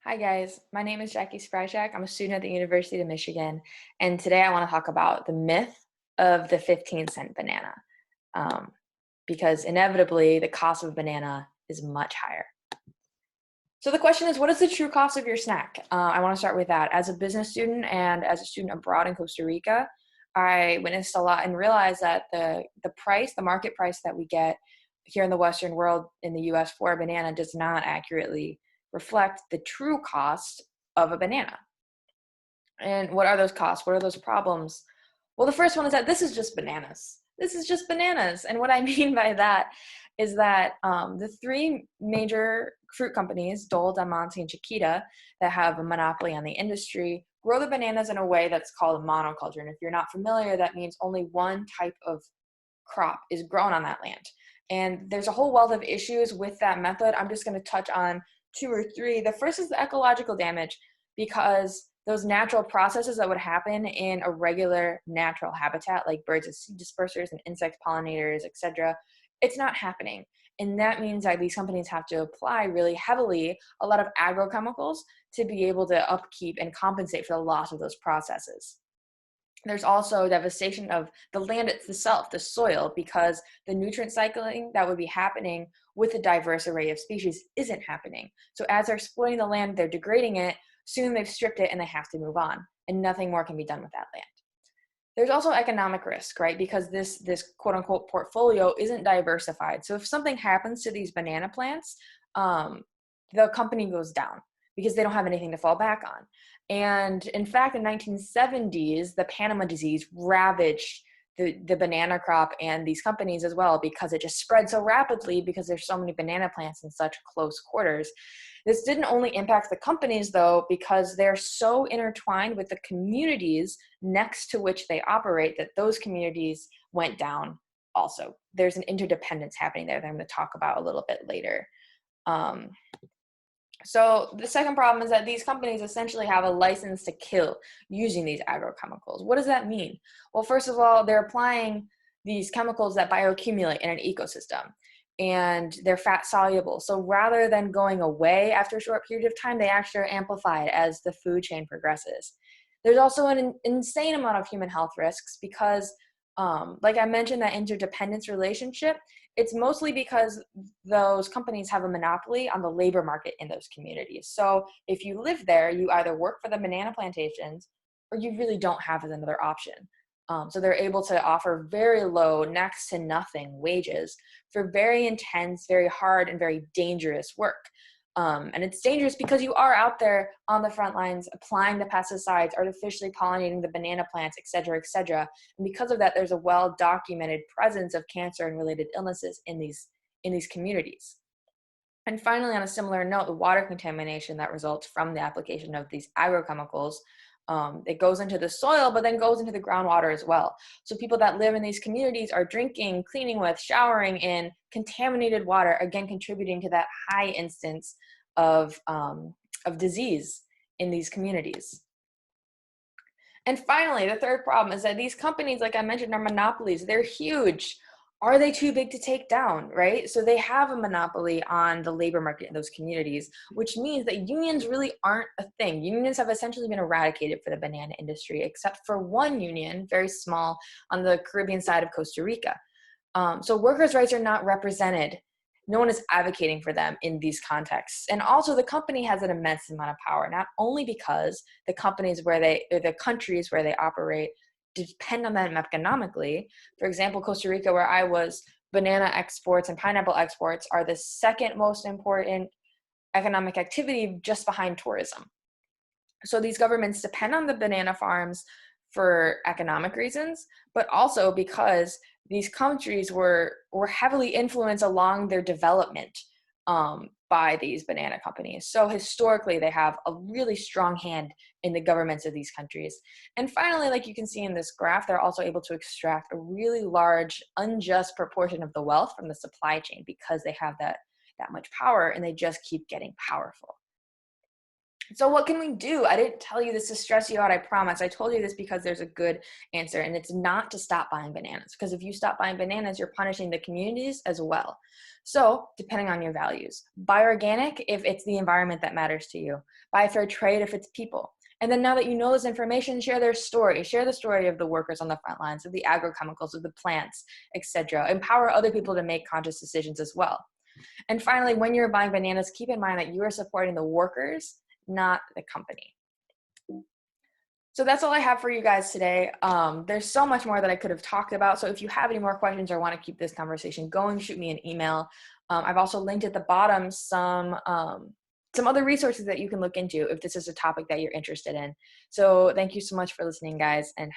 Hi guys, my name is Jackie Spryshak. I'm a student at the University of Michigan, and today I want to talk about the myth of the 15-cent banana, um, because inevitably the cost of a banana is much higher. So the question is, what is the true cost of your snack? I want to start with that. As a business student and as a student abroad in Costa Rica, I witnessed a lot and realized that the market price that we get here in the Western world in the U.S. for a banana does not accurately reflect the true cost of a banana. And what are those costs? What are those problems? Well, the first one is that this is just bananas. This is just bananas. And what I mean by that is that the three major fruit companies, Dole, Del Monte, and Chiquita, that have a monopoly on the industry, grow the bananas in a way that's called monoculture. And if you're not familiar, that means only one type of crop is grown on that land. And there's a whole wealth of issues with that method. I'm just going to touch on two or three. The first is the ecological damage, because those natural processes that would happen in a regular natural habitat, like birds as seed dispersers and insect pollinators, etc., it's not happening. And that means that these companies have to apply really heavily a lot of agrochemicals to be able to upkeep and compensate for the loss of those processes. There's also devastation of the land itself, the soil, because the nutrient cycling that would be happening with a diverse array of species isn't happening. So as they're exploiting the land, they're degrading it. Soon they've stripped it and they have to move on, and nothing more can be done with that land. There's also economic risk, right? Because this quote unquote portfolio isn't diversified. So if something happens to these banana plants, the company goes down because they don't have anything to fall back on. And in fact, in the 1970s, the Panama disease ravaged the banana crop and these companies as well, because it just spread so rapidly because there's so many banana plants in such close quarters. This didn't only impact the companies, though, because they're so intertwined with the communities next to which they operate that those communities went down also. There's an interdependence happening there that I'm going to talk about a little bit later. Um, so the second problem is that these companies essentially have a license to kill using these agrochemicals. What does that mean? Well, first of all, they're applying these chemicals that bioaccumulate in an ecosystem, and they're fat soluble. So rather than going away after a short period of time, they actually are amplified as the food chain progresses. There's also an insane amount of human health risks because, like I mentioned, that interdependence relationship, it's mostly because those companies have a monopoly on the labor market in those communities. So if you live there, you either work for the banana plantations or you really don't have another option. So they're able to offer very low, next to nothing wages for very intense, very hard, and very dangerous work. And it's dangerous because you are out there on the front lines applying the pesticides, artificially pollinating the banana plants, et cetera, et cetera. And because of that, there's a well-documented presence of cancer and related illnesses in these communities. And finally, on a similar note, the water contamination that results from the application of these agrochemicals, it goes into the soil, but then goes into the groundwater as well. So people that live in these communities are drinking, cleaning with, showering in contaminated water, again contributing to that high instance of disease in these communities. And finally, the third problem is that these companies, like I mentioned, are monopolies. They're huge. Are they too big to take down, right? So they have a monopoly on the labor market in those communities, which means that unions really aren't a thing. Unions have essentially been eradicated for the banana industry, except for one union, very small, on the Caribbean side of Costa Rica. So workers' rights are not represented. No one is advocating for them in these contexts. And also the company has an immense amount of power, not only because the countries where they operate depend on them economically. For example, Costa Rica, where I was, banana exports and pineapple exports are the second most important economic activity, just behind tourism. So these governments depend on the banana farms for economic reasons, but also because these countries were heavily influenced along their development by these banana companies. So historically, they have a really strong hand in the governments of these countries. And finally, like you can see in this graph, they're also able to extract a really large, unjust proportion of the wealth from the supply chain because they have that much power, and they just keep getting powerful. So what can we do? I didn't tell you this to stress you out, I promise. I told you this because there's a good answer, and it's not to stop buying bananas, because if you stop buying bananas, you're punishing the communities as well. So depending on your values, buy organic if it's the environment that matters to you. Buy fair trade if it's people. And then now that you know this information, share their story. Share the story of the workers on the front lines, of the agrochemicals, of the plants, etc. Empower other people to make conscious decisions as well. And finally, when you're buying bananas, keep in mind that you are supporting the workers, not the company. So that's all I have for you guys today. There's so much more that I could have talked about. So if you have any more questions or want to keep this conversation going, shoot me an email. I've also linked at the bottom some other resources that you can look into if this is a topic that you're interested in. So thank you so much for listening, guys, and